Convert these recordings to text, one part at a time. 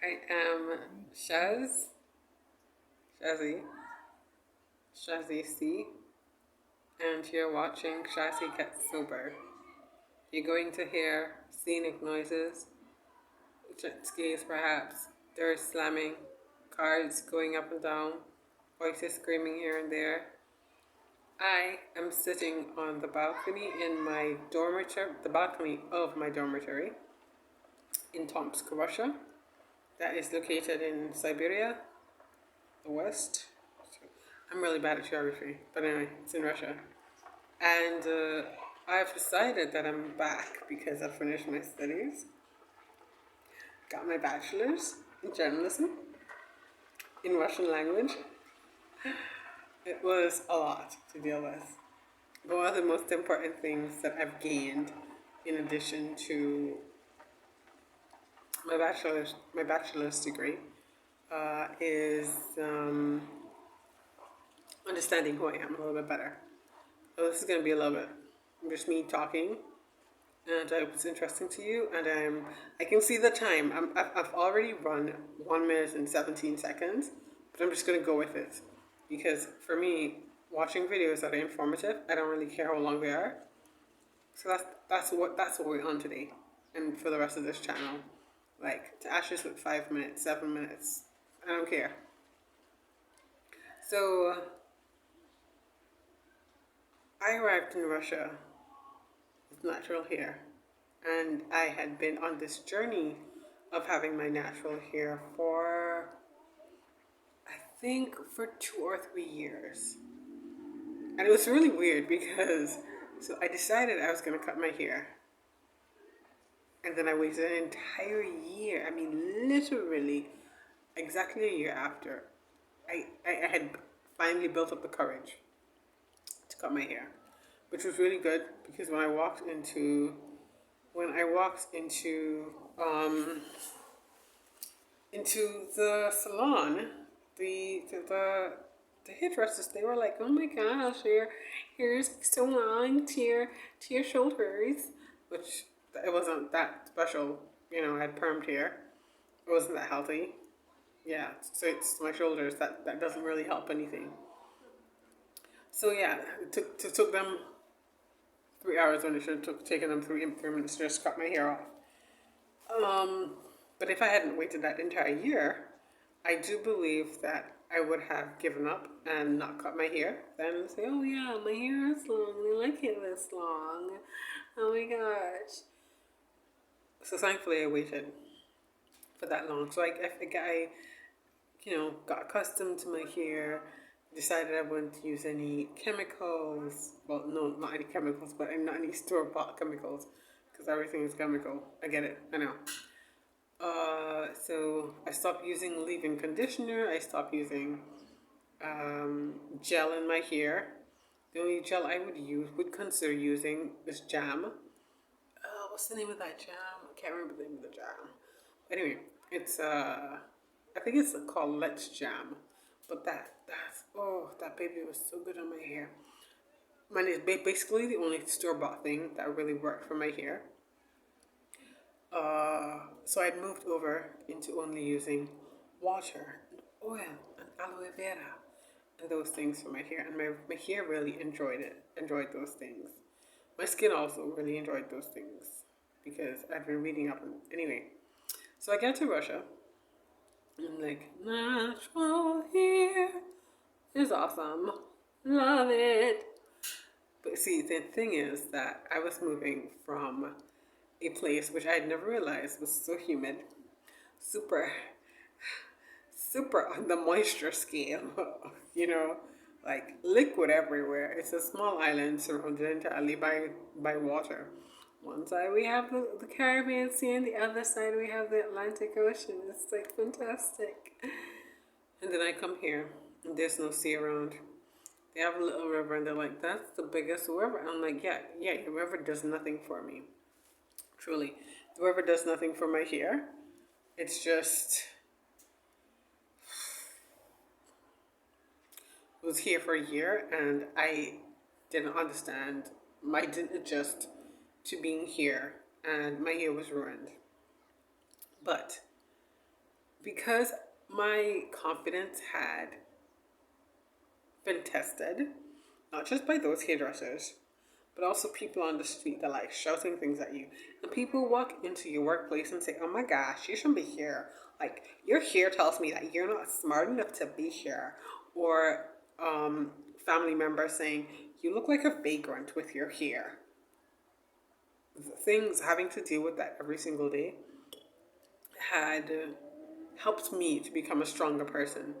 I am Shazzy, Shazzy C, and you're watching Shazzy Get Sober. You're going to hear scenic noises, jet skis perhaps, doors slamming, cars going up and down, voices screaming here and there. I am sitting on the balcony in my dormitory, the balcony of my dormitory in Tomsk, Russia. That is located in Siberia, the West. I'm really bad at geography, but anyway, it's in Russia. And I've decided that I'm back because I finished my studies. Got my bachelor's in journalism in Russian language. It was a lot to deal with. But one of the most important things that I've gained in addition to my bachelor's degree is understanding who I am a little bit better. So this is going to be a little bit just me talking, and I hope it's interesting to you. And I can see the time. I've already run 1 minute and 17 seconds, but I'm just going to go with it because for me, watching videos that are informative, I don't really care how long they are. So that's what we're on today, and for the rest of this channel, like to ashes with 5 minutes, 7 minutes, I don't care. So I arrived in Russia with natural hair, and I had been on this journey of having my natural hair for I think for 2 or 3 years. And it was really weird because so I decided I was gonna cut my hair. And then I waited an entire year. I mean literally exactly a year after I had finally built up the courage to cut my hair, which was really good because when I walked into the salon, the hairdressers, they were like, "Oh my gosh, your hair's so long to your shoulders," which it wasn't that special. You know, I had permed hair. It wasn't that healthy. Yeah, so it's my shoulders that doesn't really help anything. So yeah, it took them 3 hours when it should have taken them 3 minutes to just cut my hair off. But if I hadn't waited that entire year, I do believe that I would have given up and not cut my hair. Then say, "Oh yeah, my hair is long. I like it this long. Oh my gosh." So thankfully, I waited for that long. So I think I got accustomed to my hair. Decided I wouldn't use any chemicals. Well, no, not any chemicals, but not any store-bought chemicals, because everything is chemical. I get it. I know. So I stopped using leave-in conditioner. I stopped using gel in my hair. The only gel I would consider using is jam. What's the name of that jam? I can't remember the name of the jam. Anyway, it's I think it's called Let's Jam. But that baby was so good on my hair. Mine is basically the only store-bought thing that really worked for my hair. So I'd moved over into only using water and oil and aloe vera and those things for my hair. And my hair really enjoyed those things. My skin also really enjoyed those things because I've been reading up on anyway. So I get to Russia. I'm like, natural hair is awesome. Love it. But see, the thing is that I was moving from a place which I had never realized was so humid, super on the moisture scale, like liquid everywhere. It's a small island surrounded entirely by water. One side we have the Caribbean Sea, and the other side we have the Atlantic Ocean. It's like fantastic. And then I come here, and there's no sea around. They have a little river, and they're like, "That's the biggest river." And I'm like, yeah, the river does nothing for me. Truly, the river does nothing for my hair. It's just was here for a year, and I didn't understand. I didn't adjust to being here, and my hair was ruined. But because my confidence had been tested, not just by those hairdressers, but also people on the street that like shouting things at you. And people walk into your workplace and say, "Oh my gosh, you shouldn't be here. Like your hair tells me that you're not smart enough to be here." Or family members saying, "You look like a vagrant with your hair." Things having to deal with that every single day had helped me to become a stronger person.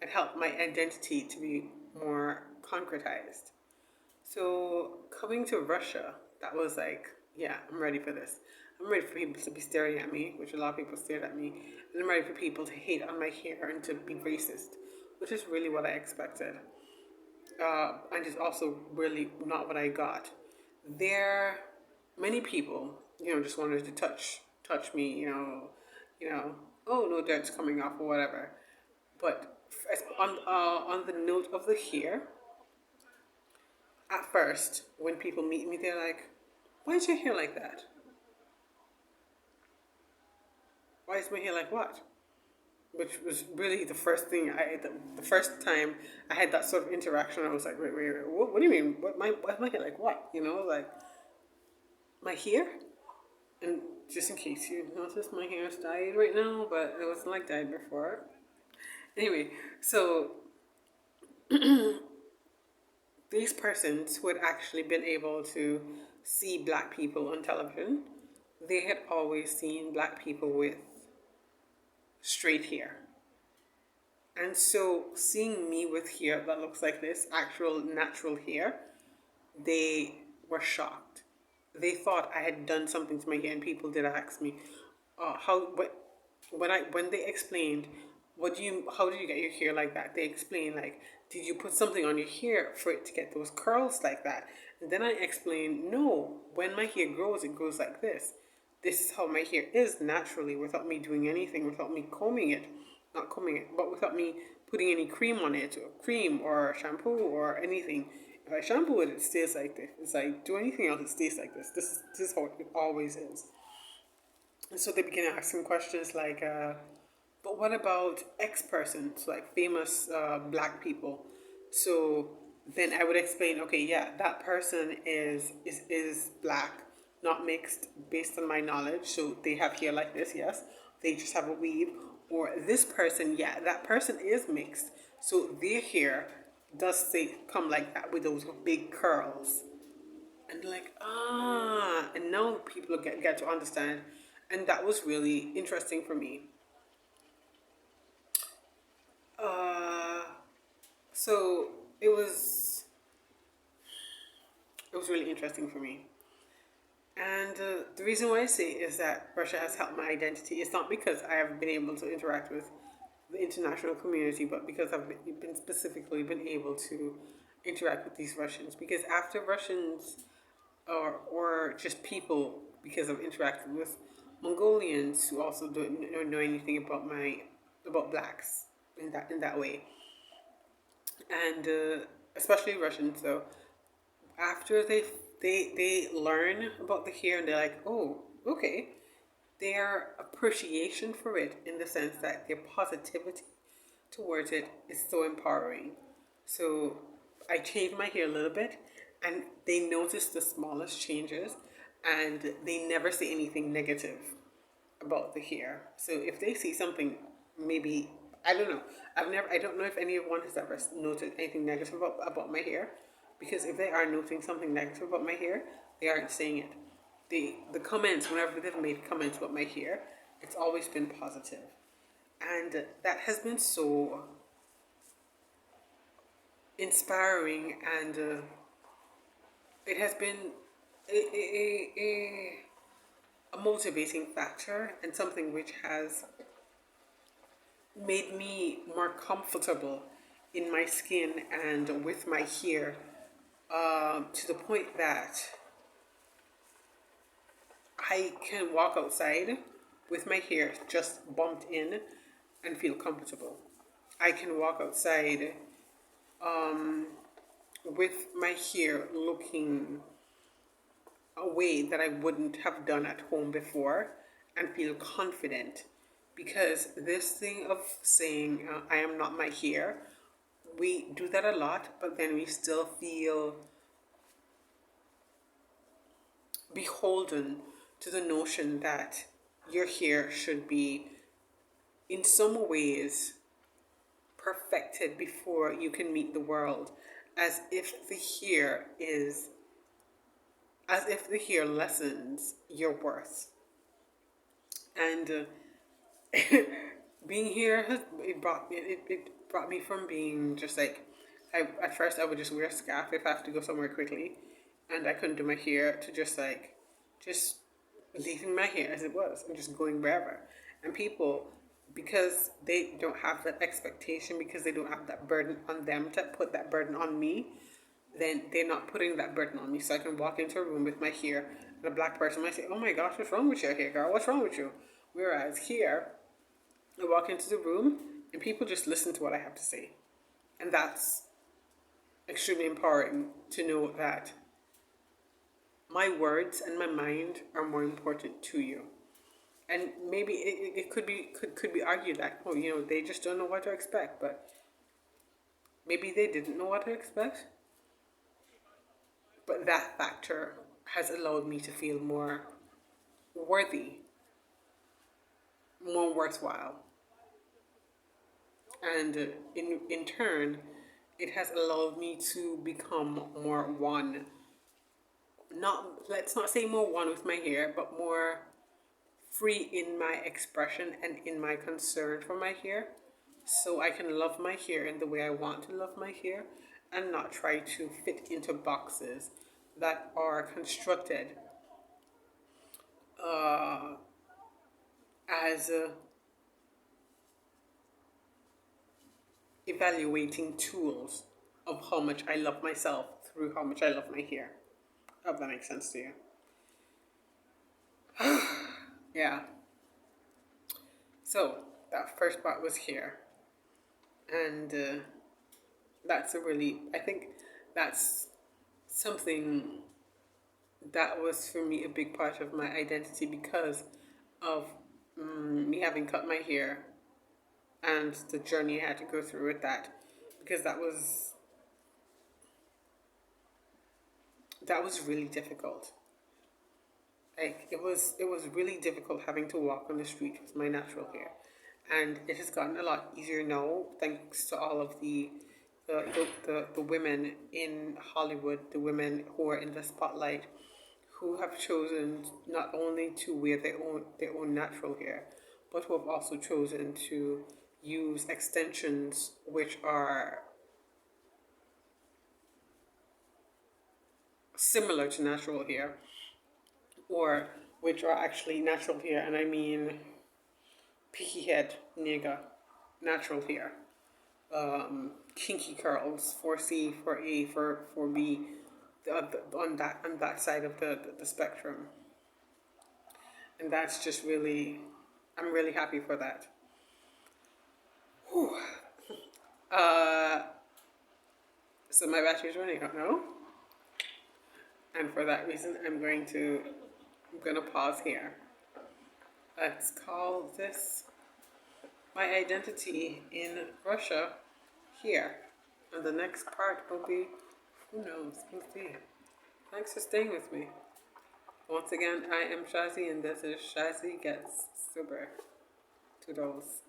It helped my identity to be more concretized. So coming to Russia, that was like, yeah, I'm ready for this. I'm ready for people to be staring at me, which a lot of people stared at me, and I'm ready for people to hate on my hair and to be racist, which is really what I expected. And it's also really not what I got. There, many people, just wanted to touch me, oh no, dirt's coming off or whatever. But on the note of the hair, at first, when people meet me, they're like, "Why is your hair like that? Why is my hair like what?" Which was really the first thing the first time I had that sort of interaction. I was like, wait, what do you mean? Why's my hair like what? Like my hair? And just in case you notice, my hair is dyed right now, but it wasn't like dyed before. Anyway, so these persons who had actually been able to see black people on television, they had always seen black people with straight hair. And so seeing me with hair that looks like this, actual natural hair, they were shocked. They thought I had done something to my hair, and people did ask me, when they explained, how did you get your hair like that? They explained like, did you put something on your hair for it to get those curls like that? And then I explained, no, when my hair grows, it grows like this. This is how my hair is naturally, without me doing anything, without me combing it, not combing it, but without me putting any cream on it, or cream or shampoo or anything. If I shampoo it, it stays like this. If I do anything else, it stays like this. This is how it always is. And so they began asking questions like, but what about X persons, like famous black people? So then I would explain, okay, yeah, that person is black, not mixed, based on my knowledge. So they have hair like this, yes. They just have a weave. Or this person, yeah, that person is mixed. So their hair does come like that with those big curls. And like, and now people get to understand. And that was really interesting for me. Uh, so it was really interesting for me. And the reason why I say is that Russia has helped my identity. It's not because I have been able to interact with the international community, but because I've specifically been able to interact with these Russians. Because after Russians or just people, because I've interacted with Mongolians who also don't know anything about blacks in that way, and especially Russians. So after they learn about the hair, and they're like, oh, okay, their appreciation for it, in the sense that their positivity towards it is so empowering. So I changed my hair a little bit, and they notice the smallest changes, and they never say anything negative about the hair. So if they see something, maybe, I don't know. I don't know if anyone has ever noted anything negative about my hair, because if they are noting something negative about my hair, they aren't saying it. The comments, whenever they've made comments about my hair, it's always been positive. And that has been so inspiring, and it has been a motivating factor, and something which has made me more comfortable in my skin and with my hair, to the point that I can walk outside with my hair just bumped in and feel comfortable. I can walk outside with my hair looking a way that I wouldn't have done at home before, and feel confident Because this thing of saying, I am not my here, we do that a lot, but then we still feel beholden to the notion that your hair should be, in some ways, perfected before you can meet the world, as if the hair is, as if the hair lessens your worth. And being here has it brought me from being just like, at first I would just wear a scarf if I have to go somewhere quickly, and I couldn't do my hair, to just like just leaving my hair as it was and just going wherever. And people, because they don't have that expectation, because they don't have that burden on them to put that burden on me, then they're not putting that burden on me. So I can walk into a room with my hair, and a black person might say, "Oh my gosh, what's wrong with your hair, girl? What's wrong with you?" Whereas here, I walk into the room and people just listen to what I have to say. And that's extremely empowering, to know that my words and my mind are more important to you. And maybe it could be argued that, oh, they just don't know what to expect, but maybe they didn't know what to expect. But that factor has allowed me to feel more worthy, more worthwhile. And in turn, it has allowed me to become more one. Not, let's not say more one with my hair, but more free in my expression and in my concern for my hair. So I can love my hair in the way I want to love my hair, and not try to fit into boxes that are constructed as evaluating tools of how much I love myself through how much I love my hair. I hope that makes sense to you. Yeah. So that first part was hair, and that's a really, I think that's something that was for me a big part of my identity, because of me having cut my hair and the journey I had to go through with that, because that was really difficult. Like, it was really difficult having to walk on the street with my natural hair, and it has gotten a lot easier now thanks to all of the women in Hollywood, the women who are in the spotlight, who have chosen not only to wear their own natural hair, but who have also chosen to use extensions which are similar to natural hair, or which are actually natural hair, and I mean picky head nigga natural hair, kinky curls, 4C, 4A, 4B, on that side of the spectrum. And that's just really, I'm really happy for that. Whew. So my battery's running out now, and for that reason I'm gonna pause here. Let's call this my identity in Russia here, and the next part will be, who knows, we'll see. Thanks for staying with me. Once again, I am Shazi, and this is Shazi Gets Super. $2.